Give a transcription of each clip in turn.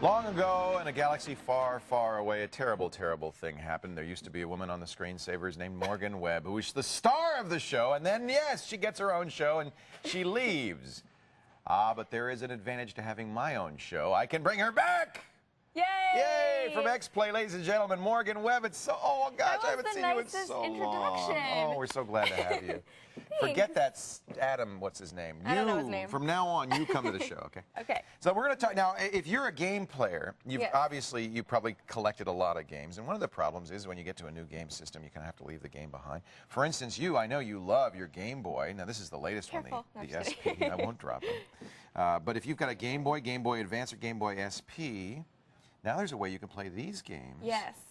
Long ago, in a galaxy far, far away, a terrible, terrible thing happened. There used to be a woman on the screensavers named Morgan Webb, who was the star of the show, and then, yes, she gets her own show, and she leaves. But there is an advantage to having my own show. I can bring her back! Yay! Yay! From X-Play, ladies and gentlemen, Morgan Webb. It's so, oh gosh, I haven't seen you in so long. Oh, we're so glad to have you. Forget that Adam, what's his name? I don't know his name. From now on, you come to the show, okay? Okay. So we're going to talk, now, if you're a game player, you've obviously, you probably collected a lot of games, and one of the problems is when you get to a new game system, you kind of have to leave the game behind. For instance, I know you love your Game Boy. Now, this is the latest one, the SP. I won't drop it. But if you've got a Game Boy Advance, or Game Boy SP, now there's a way you can play these games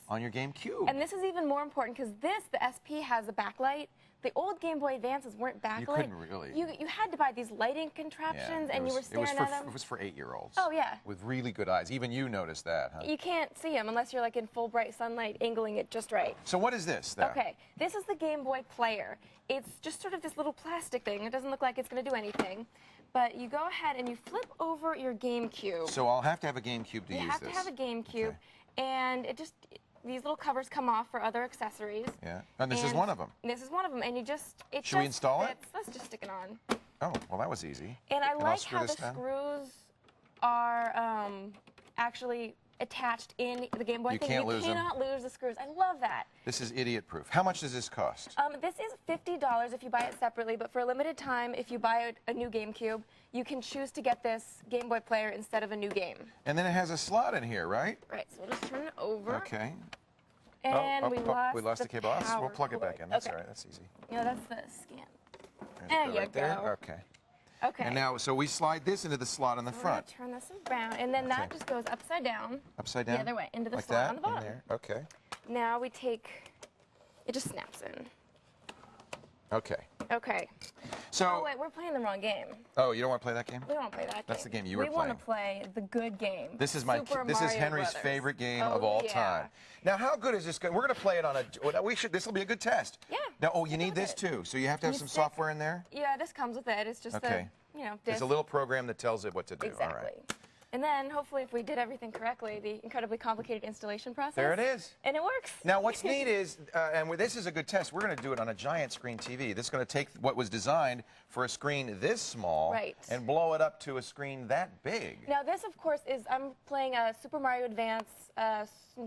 on your GameCube. And this is even more important because the SP has a backlight. The old Game Boy Advances weren't backlit. You couldn't really. You had to buy these lighting contraptions, and you were staring at them. It was for 8-year-olds. Oh, yeah. With really good eyes. Even you noticed that, huh? You can't see them unless you're like in full bright sunlight, angling it just right. So what is this, though? Okay, this is the Game Boy Player. It's just sort of this little plastic thing. It doesn't look like it's going to do anything. But you go ahead and you flip over your GameCube. So I'll have to have a GameCube to use this. You have to have a GameCube, and these little covers come off for other accessories. Yeah, and this is one of them. This is one of them, and Should we install it? Let's just stick it on. Oh, well, that was easy. And I like how the screws are actually attached in the Game Boy thing. You cannot lose the screws. I love that. This is idiot-proof. How much does this cost? This is $50 if you buy it separately, but for a limited time, if you buy a new GameCube, you can choose to get this Game Boy Player instead of a new game. And then it has a slot in here, right? Right, so we'll just turn it over. Okay. And we lost the cable. We'll plug it back in. That's all right. That's easy. Yeah, that's the scan. There you go. Okay. Okay. And now, so we slide this into the slot on the front. Turn this around, and then that just goes upside down. Upside down? The other way, into the like slot that? on the bottom. In there. Okay. Now we take, it just snaps in. Okay. Okay. So. Oh wait, we're playing the wrong game. Oh, you don't want to play that game? We don't want to play that game. That's the game you were playing. We want to play the good game. This is Henry's favorite game of all time. Now, how good is this? We're going to play it on a. This will be a good test. Yeah. Now, you need this too. So you have to have some software in there. Yeah, this comes with it. It's just There's a little program that tells it what to do. Exactly. All right. And then, hopefully, if we did everything correctly, the incredibly complicated installation process. There it is. And it works. Now, what's neat is, and this is a good test, we're going to do it on a giant screen TV. This is going to take what was designed for a screen this small and blow it up to a screen that big. Now, this, of course, I'm playing a Super Mario Advance,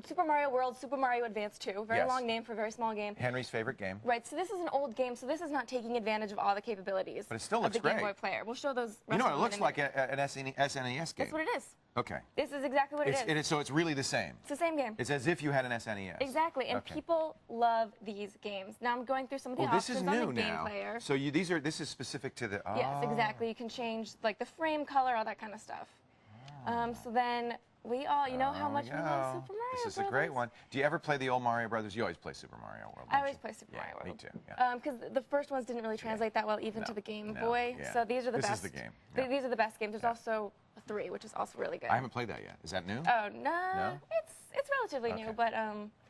Super Mario World, Super Mario Advance 2. Very long name for a very small game. Henry's favorite game. Right, so this is an old game, so this is not taking advantage of all the capabilities but it still looks of the Game Boy Player. We'll show those. You know, it looks like an SNES game. That's what it is. Okay. This is exactly what it is. So it's really the same. It's the same game. It's as if you had an SNES. Exactly, and people love these games. Now I'm going through some of the options on the Game Player. So this is specific to the. Yes, exactly. You can change like the frame color, all that kind of stuff. So then we all, you know how much we love Super Mario Brothers. This is a great one. Do you ever play the old Mario Brothers? You always play Super Mario World. I always play Super Mario World. Me too. Because the first ones didn't really translate that well even to the Game Boy. So these are the best. This is the game. These are the best games. There's also 3, which is also really good. I haven't played that yet. Is that new? Oh, no. It's relatively new, but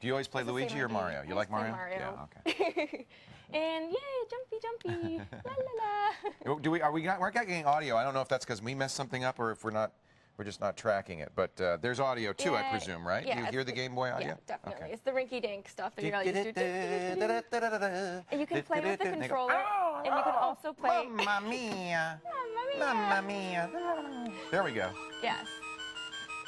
do you always play Luigi or Mario? You like Mario? Mario. Yeah, okay. And yay, jumpy, la la la. We're not getting audio. I don't know if that's because we messed something up or if we're just not tracking it. But there's audio too, I presume, right? Yeah, you hear the Game Boy audio? Yeah, definitely. Okay. It's the rinky-dink stuff that you're all used to. And you can play with the controller, and you can also play. Mamma mia! Mamma mia! There we go. Yes.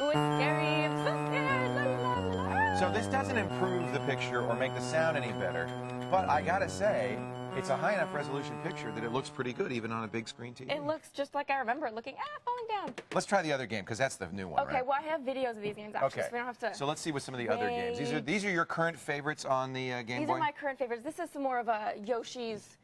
Ooh, it's scary. I'm so scared. So this doesn't improve the picture or make the sound any better, but I gotta say, it's a high enough resolution picture that it looks pretty good even on a big screen TV. It looks just like I remember it looking, falling down. Let's try the other game, because that's the new one, Okay, well, I have videos of these games, actually, so we don't have to... So let's see what some of the other games. These are your current favorites on the Game Boy? These are my current favorites. This is some more of a Yoshi's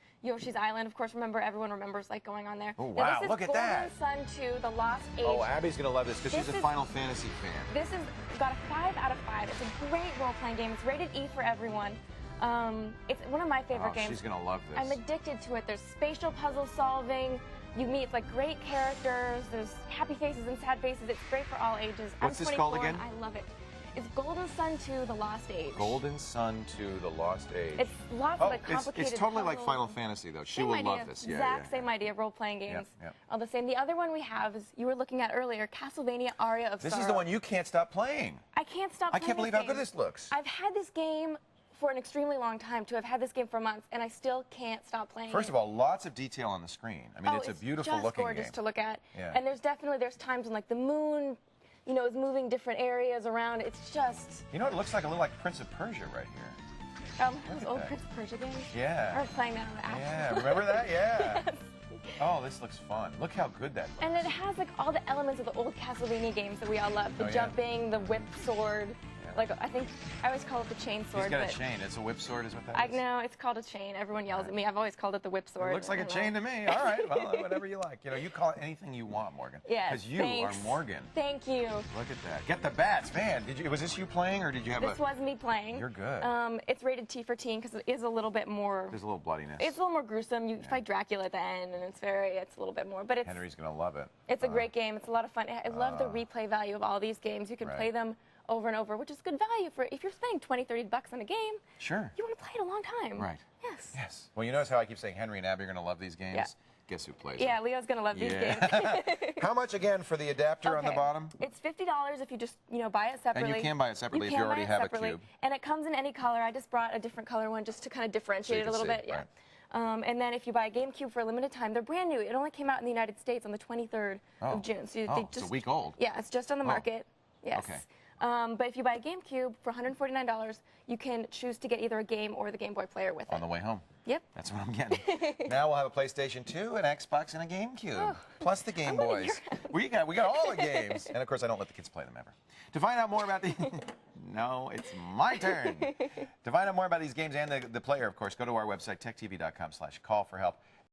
Island. Of course, everyone remembers like going on there. Oh, wow, look at that. Golden Sun 2, The Lost Age. Oh, Abby's going to love this, because she's a Final Fantasy fan. This has got a 5 out of 5. It's a great role-playing game. It's rated E for everyone. It's one of my favorite games. She's going to love this. I'm addicted to it. There's spatial puzzle solving. You meet like great characters. There's happy faces and sad faces. It's great for all ages. What's this called again? I love it. It's Golden Sun 2: The Lost Age. Golden Sun 2: The Lost Age. It's lots of like complicated. It's totally like puzzles. Final Fantasy, though. She Same will idea. love this. Exact same idea. Role-playing games. Yep. All the same. The other one we have is you were looking at earlier, Castlevania Aria of Sorrow. This is the one you can't stop playing. I can't stop. I can't believe how good this looks. I've had this game for an extremely long time, to have had this game for months, and I still can't stop playing First of all, lots of detail on the screen. I mean, it's a beautiful looking game. It's gorgeous to look at. Yeah. And there's times when like the moon, you know, is moving different areas around. It's just. You know, it looks like a little like Prince of Persia right here. Those old Prince of Persia games. Yeah. I was playing that on the app. Yeah, remember that? Yeah. Yes. Oh, this looks fun. Look how good that looks. And it has like all the elements of the old Castlevania games that we all love. The jumping, the whip sword. Like, I always call it the chain sword. He's got a chain. It's a whip sword is what that is? I know, it's called a chain. Everyone yells at me. I've always called it the whip sword. It looks like a chain to me. All right, well, whatever you like. You know, you call it anything you want, Morgan. Yeah, because you are Morgan. Thank you. Look at that. Get the bats. Man, was this you playing, or did you have This was me playing. You're good. It's rated T for teen because it is a little bit more. There's a little bloodiness. It's a little more gruesome. You fight Dracula at the end, and it's a little bit more. But it's. Henry's going to love it. It's a great game. It's a lot of fun. I love the replay value of all these games. You can play them over and over, which is good value for if you're spending $20, $30 on a game. Sure. You want to play it a long time. Right. Yes. Yes. Well, you notice how I keep saying Henry and Abby are going to love these games? Yeah. Guess who plays Yeah, them? Leo's going to love these games. How much again for the adapter on the bottom? It's $50 if you just, buy it separately. And you can buy it separately if you already have a cube. And it comes in any color. I just brought a different color one just to kind of differentiate it a little bit. Right. Yeah. And then if you buy a GameCube for a limited time, they're brand new. It only came out in the United States on the 23rd of June. So it's a week old. Yeah, it's just on the market. Yes. Okay. But if you buy a GameCube for $149, you can choose to get either a game or the Game Boy player with it. On the way home. Yep. That's what I'm getting. Now we'll have a PlayStation 2, an Xbox, and a GameCube. Plus the Game Boys. We got all the games. And of course, I don't let the kids play them ever. To find out more about the... No, it's my turn. To find out more about these games and the player, of course, go to our website, techtv.com/call for help.